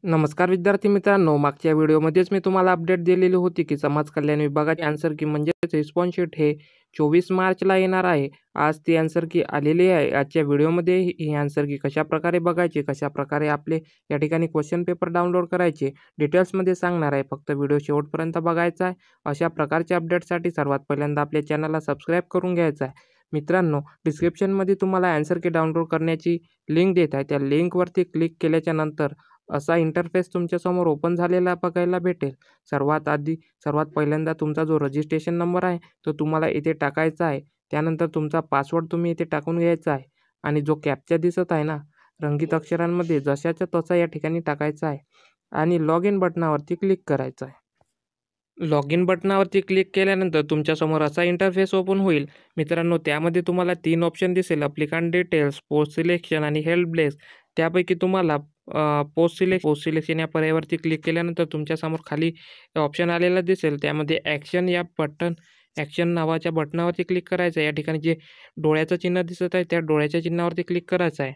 नमस्कार विद्यार्थी मित्रांनो, मागच्या व्हिडिओमध्येच मी तुम्हाला अपडेट दिलेली होती की समाज कल्याण विभागाची आन्सर की म्हणजेच रिस्पॉन्स शीट हे 24 मार्चला येणार आहे. आज ती आन्सर की आलेली आहे. आजच्या व्हिडिओमध्ये ही आन्सर की कशाप्रकारे बघायची, कशाप्रकारे आपले या ठिकाणी क्वेश्चन पेपर डाउनलोड करायचे डिटेल्समध्ये सांगणार आहे. फक्त व्हिडिओ शेवटपर्यंत बघायचा आहे. अशा प्रकारच्या अपडेटसाठी सर्वात पहिल्यांदा आपल्या चॅनलला सबस्क्राईब करून घ्यायचं आहे. मित्रांनो, डिस्क्रिप्शनमध्ये तुम्हाला आन्सर की डाउनलोड करण्याची लिंक देत आहे. त्या लिंकवरती क्लिक केल्याच्या नंतर असा इंटरफेस तुमच्यासमोर ओपन झालेला बघायला भेटेल. सर्वात पहिल्यांदा तुमचा जो रजिस्ट्रेशन नंबर आहे तो तुम्हाला इथे टाकायचा आहे. त्यानंतर तुमचा पासवर्ड तुम्ही इथे टाकून घ्यायचा आहे आणि जो कॅप्चा दिसत आहे ना रंगीत अक्षरांमध्ये जशाच्या तसा या ठिकाणी टाकायचा आहे आणि लॉग इन बटनावरती क्लिक करायचं आहे. लॉग इन बटनावरती क्लिक केल्यानंतर तुमच्यासमोर असा इंटरफेस ओपन होईल. मित्रांनो, त्यामध्ये तुम्हाला 3 ऑप्शन दिसेल: ॲप्लिकंट डिटेल्स, पोस्ट सिलेक्शन आणि हेल्प डेस्क. त्यापैकी तुम्हाला पोस्ट सिलेक्शन या पर्यायावरती क्लिक केल्यानंतर तुमच्यासमोर खाली ऑप्शन आलेला दिसेल. त्यामध्ये ॲक्शन नावाच्या बटनावरती क्लिक करायचं आहे. या ठिकाणी जे डोळ्याचं चिन्ह दिसत आहे त्या डोळ्याच्या चिन्हावरती क्लिक करायचं आहे.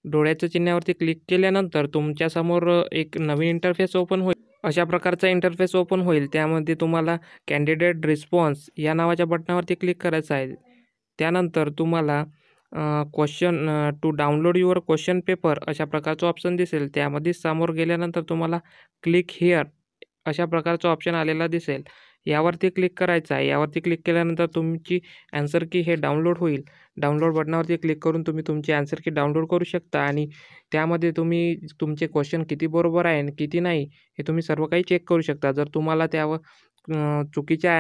डोळ्याच्या चिन्हावरती क्लिक केल्यानंतर तुमच्यासमोर एक नवीन इंटरफेस ओपन होईल. अशा प्रकारचा इंटरफेस ओपन होईल. त्यामध्ये तुम्हाला कॅन्डिडेट रिस्पॉन्स या नावाच्या बटनावरती क्लिक करायचं आहे. त्यानंतर तुम्हाला question to download your question paper अशा प्रकारचं ऑप्शन दिसेल. त्यामध्ये समोर गेल्यानंतर तुम्हाला क्लिक हिअर अशा प्रकारचा ऑप्शन आलेला दिसेल. यावरती क्लिक करायचं आहे. यावरती क्लिक केल्यानंतर तुमची आन्सर की हे डाउनलोड होईल. डाउनलोड बटनावरती क्लिक करून तुम्ही तुमची आन्सर की डाउनलोड करू शकता आणि त्यामध्ये तुम्ही तुमचे क्वेश्चन किती बरोबर आहे आणि किती नाही हे तुम्ही सर्व काही चेक करू शकता. जर तुम्हाला त्यावर चुकीच्या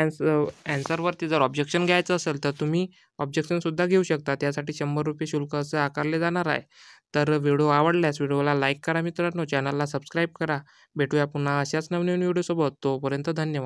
ॲन्सरवरती जर ऑब्जेक्शन घ्यायचं असेल तर तुम्ही ऑब्जेक्शनसुद्धा घेऊ शकता. त्यासाठी ₹100 शुल्क असं आकारले जाणार आहे. तर व्हिडिओ आवडल्यास व्हिडिओला लाईक करा मित्रांनो, चॅनलला सबस्क्राईब करा. भेटूया पुन्हा अशाच नवनवीन व्हिडिओसोबत. तोपर्यंत धन्यवाद.